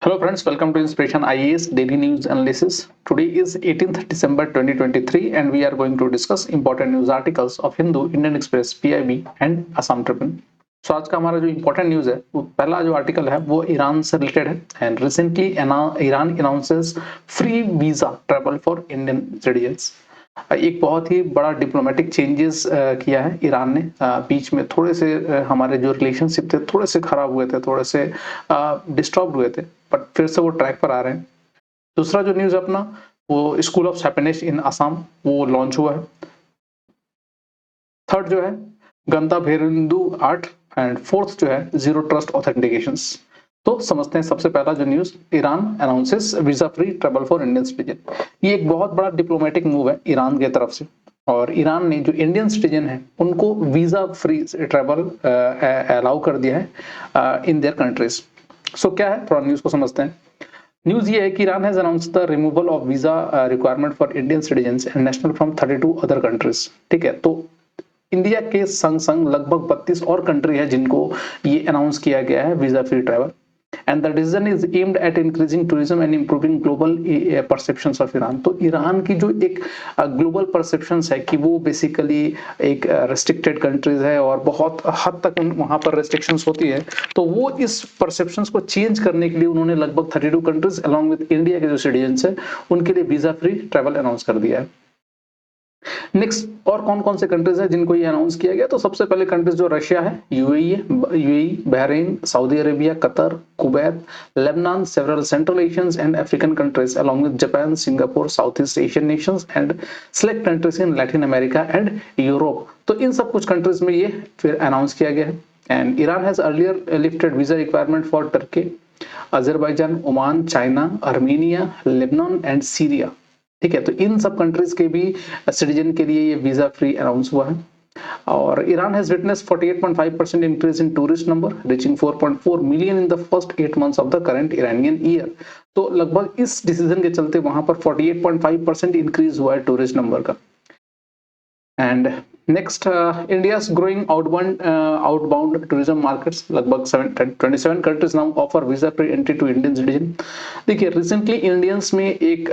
Hello friends, welcome to Inspiration IAS Daily News Analysis. Today is 18th December 2023 and we are going to discuss important news articles of Hindu, Indian Express, PIB and Assam Tribune. So आज का हमारा जो important news है वो पहला जो article है वो ईरान से रिलेटेड है and recently Iran announces free visa travel for Indian citizens. एक बहुत ही बड़ा डिप्लोमेटिक चेंजेस किया है ईरान ने। बीच में थोड़े से हमारे जो रिलेशनशिप थे थोड़े से खराब हुए थे, थोड़े से डिस्टर्ब हुए थे, बट फिर से वो ट्रैक पर आ रहे हैं। दूसरा जो न्यूज अपना वो school of happiness in Assam वो लॉन्च हुआ है। थर्ड जो है गंदा भेरिंदु आर्ट एंड फोर्थ जो है जीरो ट्रस्ट ऑथेंटिकेशंस। तो समझते हैं सबसे पहला जो news, Iran announces visa free travel for Indian citizen. ये एक बहुत बड़ा डिप्लोमेटिक मूव है ईरान की तरफ से और ईरान ने जो इंडियन सिटीजन है उनको वीजा फ्री ट्रैवल अलाउ कर दिया है इन देयर कंट्रीज। सो क्या है थोड़ा न्यूज को समझते हैं। न्यूज ये है कि Iran has announced the removal of visa requirement for Indian citizens and national from 32 other countries. ठीक है, तो इंडिया के संग संग लगभग 32 और कंट्री है जिनको ये अनाउंस किया गया है visa free travel and the decision is aimed at increasing tourism and improving global perceptions of Iran. तो ईरान की जो एक ग्लोबल परसेप्शंस है कि वो बेसिकली एक रेस्ट्रिक्टेड कंट्रीज है और बहुत हद तक वहां पर रेस्ट्रिक्शंस होती है, तो वो इस परसेप्शंस को चेंज करने के लिए उन्होंने लगभग 32 कंट्रीज अलॉन्ग विद इंडिया के जो सिटीजन्स है उनके लिए वीजा फ्री ट्रैवल अनाउंस कर दिया है। नेक्स्ट और कौन कौन से कंट्रीज हैं जिनको ये अनाउंस किया गया, तो सबसे पहले कंट्रीज जो रशिया है, UAE, Bahrain, Saudi Arabia, Qatar, Kuwait, Lebanon, several central Asians and African countries along with Japan, Singapore, south east Asian Nations and select countries in Latin America and Europe. तो इन सब कुछ countries में ये फिर announce किया गया है and Iran has earlier lifted visa requirement for Turkey, Azerbaijan, Oman, China, Armenia, Lebanon and Syria. ठीक है, तो इन सब कंट्रीज के भी सिटीजन के लिए ये वीजा फ्री अनाउंस हुआ है। और Iran has witness 48.5% increase in tourist number reaching 4.4 million in the first 8 months of the current Iranian year. तो लगभग इस डिसीजन के चलते वहां पर 48.5% इंक्रीज हुआ है टूरिस्ट नंबर का। And next, India's growing outbound tourism markets, लगभग 27 countries now offer visa free entry to Indian citizen। देखिए रिसेंटली इंडियंस में एक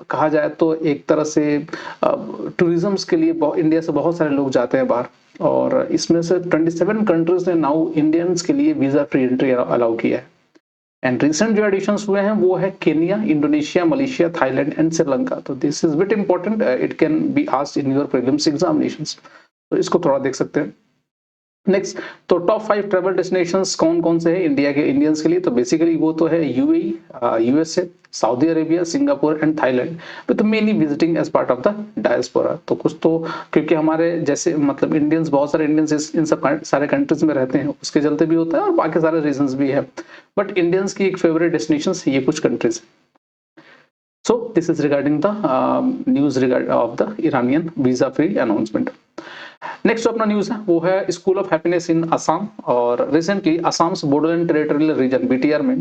कहा जाए तो एक तरह से टूरिज्म के लिए इंडिया से बहुत सारे लोग जाते हैं बाहर और इसमें से 27 कंट्रीज ने नाउ इंडियंस के लिए वीजा फ्री एंट्री अलाउ किया है। एंड रिसेंट जो एडिशंस हुए हैं वो है Kenya, Indonesia, Malaysia, Thailand and Sri Lanka. तो this is bit important, it can be asked in your prelims examinations, तो इसको थोड़ा देख सकते हैं। नेक्स्ट, तो टॉप 5 ट्रैवल डेस्टिनेशंस कौन कौन से हैं इंडिया के इंडियंस के लिए, तो बेसिकली वो तो है UAE, USA, Saudi Arabia, Singapore and Thailand with mainly visiting as part of the diaspora. तो कुछ तो क्योंकि हमारे जैसे मतलब इंडियंस, बहुत सारे इंडियंस इन सब सारे कंट्रीज में रहते हैं उसके चलते भी होता है और बाकी सारे रीजंस भी है, बट इंडियंस की एक फेवरेट डेस्टिनेशंस ये कुछ countries. So this is regarding the news of the Iranian visa free announcement. Next जो अपना न्यूज है वो है school of happiness in Assam और recently Assam Bodoland territorial region BTR में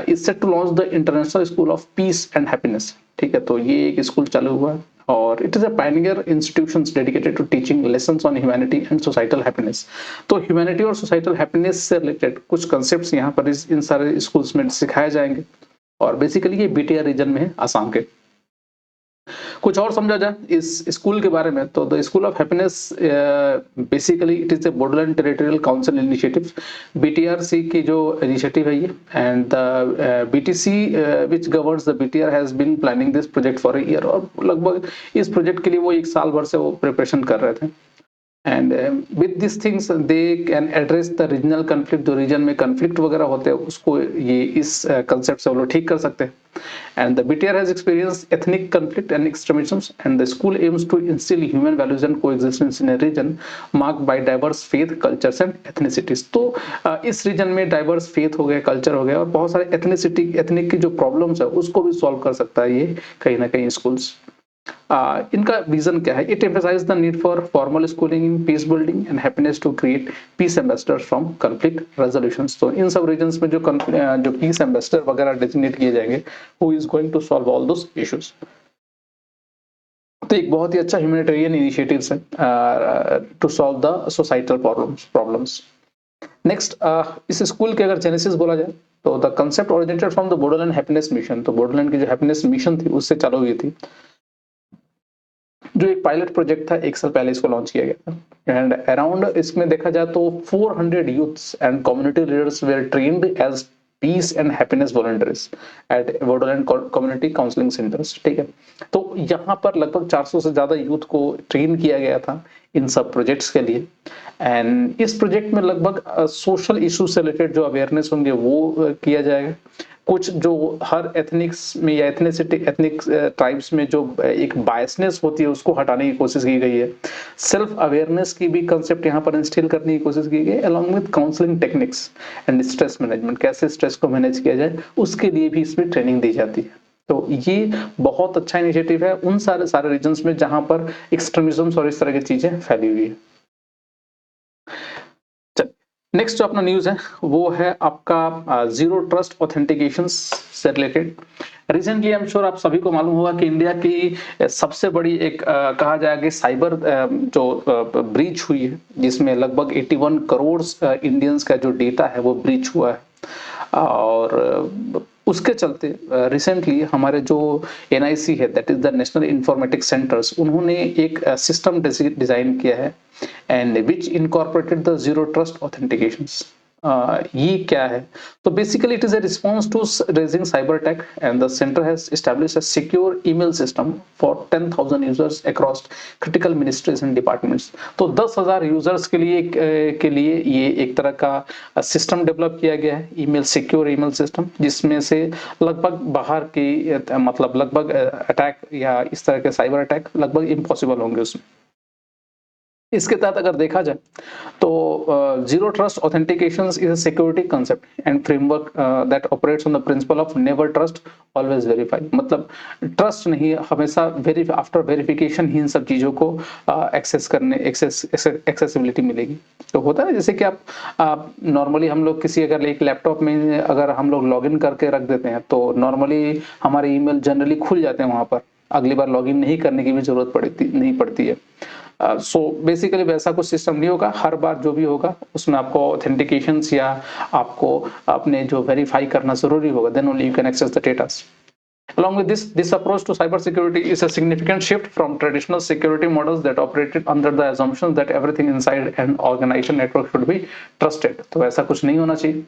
is set to launch the international school of peace and happiness. ठीक है, तो ये एक स्कूल चालू हुआ है और it is a pioneer institutions dedicated to teaching lessons on humanity and societal happiness. तो ह्यूमैनिटी और सोसाइटल हैप्पीनेस से रिलेटेड कुछ कंसेप्ट्स यहाँ पर इन सारे स्कूल्स में सिखाए जाएंगे और बेसिकली ये बीटीआर रीजन में है असम के। कुछ और समझा जाए इस स्कूल के बारे में, तो the school of happiness basically it is a Bodoland territorial council initiative, BTRC की जो इनिशिएटिव है ये, and the BTC which governs the BTR has been planning this project for a year. और लगभग इस प्रोजेक्ट के लिए वो एक साल भर से वो प्रिपरेशन कर रहे थे and with this things they can address the regional conflict. जो रीजन में कन्फ्लिक्ट वगैरह होते हैं उसको ये इस कंसेप्ट से वो लोग ठीक कर सकते हैं। And the BTR has experienced ethnic conflict and extremism and the school aims to instill human values and coexistence in a region marked by diverse faith, cultures and ethnicities. तो इस रीजन में डाइवर्स फेथ हो गए, culture हो गया और बहुत सारे एथनिक की जो प्रॉब्लम्स है उसको भी सॉल्व कर सकता है ये कहीं ना कहीं स्कूल्स। इनका विजन क्या है, it emphasize the need for formal schooling in peace building and happiness to create peace ambassadors from conflict resolutions. तो इन सब रीजन्स में जो पीस एम्बेसडर वगैरह डेजिग्नेट किए जाएंगे who is going to solve all those issues. तो एक बहुत ही अच्छा ह्यूमैनिटेरियन इनिशिएटिव है to solve the societal problems. Next, इस स्कूल के अगर जेनेसिस बोला जाए तो the concept originated from the Bodoland happiness mission. तो बोडोलैंड की जो हैप्पीनेस मिशन थी उससे चालू हुई थी, जो एक पायलट प्रोजेक्ट था, 1 साल पहले इसको लॉन्च किया गया था। एंड अराउंड इसमें देखा जाए तो 400 youths and community leaders were trained as peace and happiness volunteers at Bodoland community counselling centres. ठीक है, तो यहाँ पर लगभग 400 से ज्यादा यूथ को ट्रेन किया गया था इन सब प्रोजेक्ट्स के लिए। एंड इस प्रोजेक्ट में लगभग सोशल इशू से रिलेटेड जो अवेयरनेस होंगे वो किया जाएगा। कुछ जो हर एथनिक्स में या एथनिसिटी एथनिक ट्राइब्स में जो एक बायसनेस होती है उसको हटाने की कोशिश की गई है। सेल्फ अवेयरनेस की भी कंसेप्ट यहाँ पर इंस्टिल करने की कोशिश की गई, along with counselling techniques and stress management, कैसे स्ट्रेस को मैनेज किया जाए उसके लिए भी इसमें ट्रेनिंग दी जाती है। तो ये बहुत अच्छा इनिशिएटिव है उन सारे सारे रीजन्स में जहां पर एक्सट्रीमिज्म और इस तरह की चीजें फैली हुई है। नेक्स्ट जो अपना न्यूज है वो है आपका जीरो ट्रस्ट ऑथेंटिकेशन से related. Recently I am sure आप सभी को मालूम होगा कि इंडिया की सबसे बड़ी एक कहा जाए कि साइबर जो ब्रीच हुई है, जिसमें लगभग 81 करोड़ इंडियंस का जो डेटा है वो ब्रीच हुआ है। और उसके चलते रिसेंटली हमारे जो एनआईसी है, that is the national informatics centres, उन्होंने एक सिस्टम डिजाइन किया है and which incorporated the zero trust authentications. ये क्या है? तो basically it is a response to raising cyber attack, and the center has established a secure email system for 10,000 users across critical ministries and departments। तो 10,000 users के लिए ये एक तरह का सिस्टम डेवलप किया गया है, ईमेल सिक्योर ईमेल सिस्टम, जिसमें से लगभग बाहर की मतलब लगभग अटैक या इस तरह के साइबर अटैक लगभग इम्पॉसिबल होंगे उसमें। इसके तहत अगर देखा जाए तो zero trust authentication is a security concept and framework that operates on the principle of never trust always verify. मतलब ट्रस्ट नहीं, हमेशा आफ्टर वेरिफिकेशन ही इन सब चीजों को एक्सेस करने एक्सेसिबिलिटी मिलेगी। तो होता है ना, जैसे कि आप नॉर्मली हम लोग किसी अगर एक लैपटॉप में अगर हम लोग लॉगिन करके रख देते हैं तो नॉर्मली हमारे ईमेल जनरली खुल जाते हैं, वहां पर अगली बार लॉगिन नहीं करने की भी जरूरत नहीं पड़ती है। सो बेसिकली वैसा कुछ सिस्टम नहीं होगा, हर बार जो भी होगा उसमें आपको ऑथेंटिकेशन या आपको अपने जो वेरीफाई करना जरूरी होगा, then only you can access the data. Along with this approach to cybersecurity is a significant shift from traditional security models that operated under the assumption that everything inside an organization network should be trusted। तो ऐसा कुछ नहीं होना चाहिए।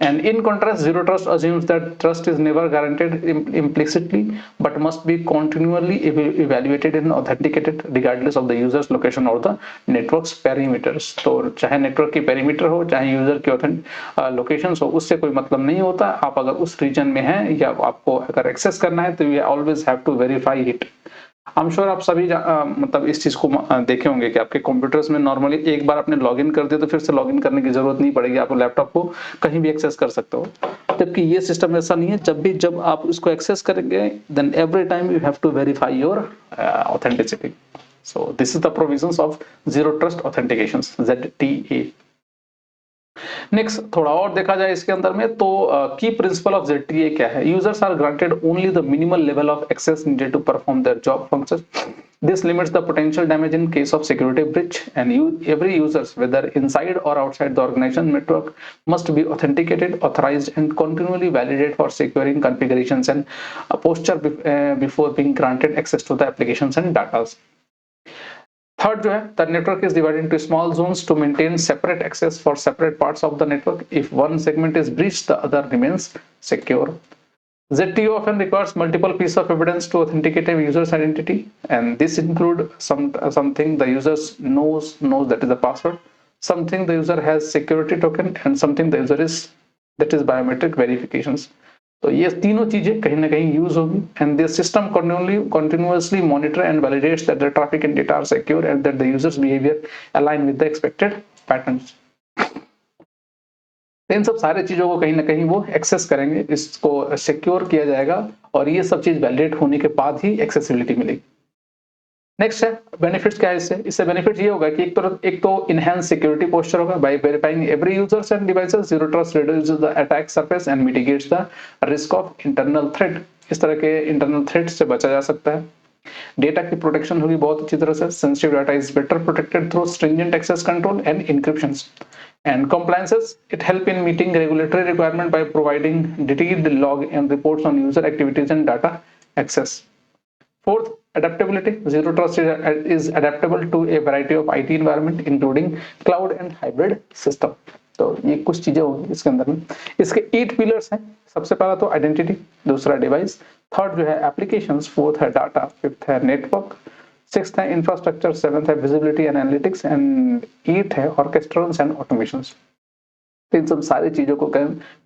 And in contrast, zero trust assumes that trust is never guaranteed implicitly, but must be continually evaluated and authenticated regardless of the user's location or the network's perimeters। तो चाहे network की perimeter हो, चाहे यूजर की location हो, उससे कोई मतलब नहीं होता। आप अगर उस रीजन में हैं या आपको अगर एक्सेस करना है तो you always have to verify it. I am sure आप सभी मतलब इस चीज को देखे होंगे कि आपके कंप्यूटर्स में नॉर्मली एक बार आपने लॉगिन कर दिया तो फिर से लॉगिन करने की जरूरत नहीं पड़ेगी, आप लैपटॉप को कहीं भी एक्सेस कर सकते हो। जबकि ये सिस्टम ऐसा नहीं है, जब आप इसको एक्सेस करेंगे then every time you have to verify your authenticity. So this is the provisions of zero trust authentications, ZTA। Next थोड़ा और देखा जाए इसके अंदर में तो की प्रिंसिपल ऑफ ZTA क्या है? Users are granted only the minimal level of access needed to perform their job function. This limits the potential damage in case of security breach, and every user, whether inside or outside the organization network, must be authenticated, authorized, and continually validated for securing configurations and posture before being granted access to the applications and data। Third जो है, the network is divided into small zones to maintain separate access for separate parts of the network। If one segment is breached, the other remains secure। ZTO often requires multiple pieces of evidence to authenticate a user's identity, and this include something the user knows that is the password, something the user has security token, and something the user is that is biometric verifications। तो ये तीनों चीजें कहीं ना कहीं use होगी, and this system continuously monitor and validates that the traffic and data are secure and that the user's behavior align with the expected patterns। इन सब सारे चीजों को कहीं ना कहीं वो एक्सेस करेंगे, इसको सिक्योर किया जाएगा और ये सब चीज वैलिडेट होने के बाद ही एक्सेसिबिलिटी मिलेगी। नेक्स्ट है बेनिफिट्स क्या है इससे बेनिफिट ये होगा कि एक तो इनहेंस सिक्योरिटी पोस्चर होगा by verifying every users and devices. Zero trust reduces the attack surface and mitigates the risk of internal threat. इस तरह के इंटरनल थ्रेट से बचा जा सकता है। डेटा की प्रोटेक्शन होगी बहुत अच्छी तरह से, sensitive data is better protected through stringent access control and encryptions. And compliances, it help in meeting regulatory requirement by providing detailed log and reports on user activities and data access. Fourth, adaptability. Zero Trust is adaptable to a variety of IT environment, including cloud and hybrid system. तो ये कुछ चीजें होंगी इसके अंदर में. इसके 8 pillars हैं. सबसे पहला तो आइडेंटिटी, दूसरा डिवाइस, थर्ड जो है एप्लीकेशंस, फोर्थ है डाटा, फिफ्थ है नेटवर्क, सिक्स्थ है इंफ्रास्ट्रक्चर, सेवंथ है visibility and analytics and eight है ऑर्केस्ट्रल्स एंड ऑटोमेशंस. इन सब सारी चीजों को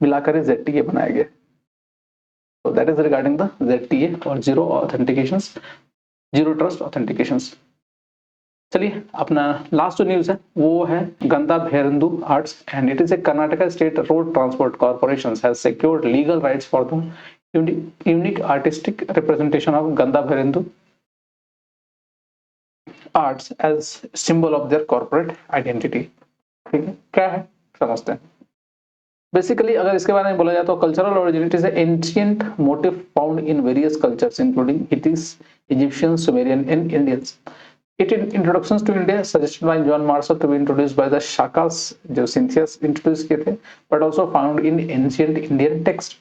मिलाकर ZTA बनाया गया. So that is regarding the ZTA और zero authentications, zero trust authentications. चलिए अपना लास्ट जो न्यूज है वो है Gandaberunda arts and it is a Karnataka state road transport corporation has secured legal rights for the unique artistic representation of Gandaberunda arts as symbol of their corporate identity. ठीक है, क्या है समझते हैं. बेसिकली अगर इसके बारे में बोला जाए तो cultural origin, it is ancient motive found in various cultures including hiatus, Egyptian, Sumerian and Indians. It introductions to India suggested by John Marshall to be introduced by the Shakas जो Cynthius introduce किए थे, but also found in ancient Indian text.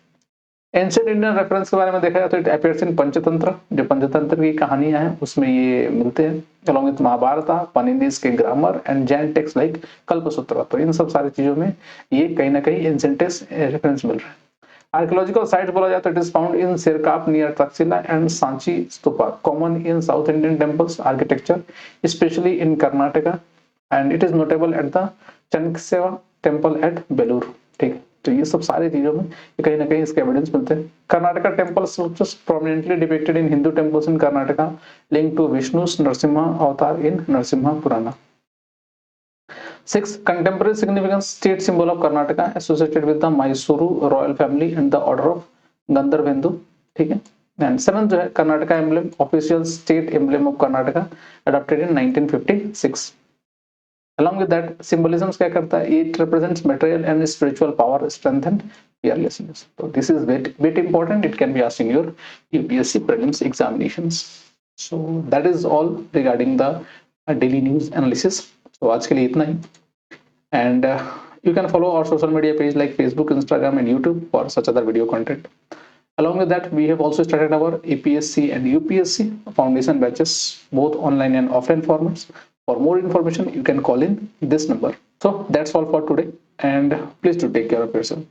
Ancient Indian reference के बारे में देखा जाए तो it appears in Panchatantra, जो पंचतंत्र की कहानियां हैं उसमें ये मिलते हैं, along with महाभारत, पाणिनिस के grammar and Jain text like Kalpasutra. तो इन सब सारी चीजों में ये कहीं ना कहीं एंशिएंट रेफरेंस मिल रहा है. Archaeological sites बोला जाए तो it is found in Sirkap near Taxila and Sanchi Stupa, common in South Indian temples architecture, especially in Karnataka, and it is notable at the Chanakeseva temple at Belur. ठीक है, तो ये सब सारी चीजों में कहीं ना कहीं इसके एविडेंस मिलते हैं. Karnataka temple structures prominently depicted in Hindu temples in Karnataka, linked to Vishnu's Narsimha avatar in Narsimha Purana. 6. Contemporary significance, state symbol of Karnataka associated with the Mysuru royal family and the order of Gandharvendu. ठीक है. And 7th जो है Karnataka emblem, official state emblem of Karnataka, adopted in 1956. Along with that, symbolisms क्या करता है? It represents material and spiritual power, strength and fearlessness. So this is bit important. It can be asked in your UPSC prelims examinations. So that is all regarding the daily news analysis. तो आज के लिए इतना ही. And you can follow our social media page like Facebook, Instagram and YouTube for such other video content. Along with that, we have also started our APSC and UPSC foundation batches, both online and offline formats. For more information, you can call in this number. So that's all for today, and please do take care of yourself.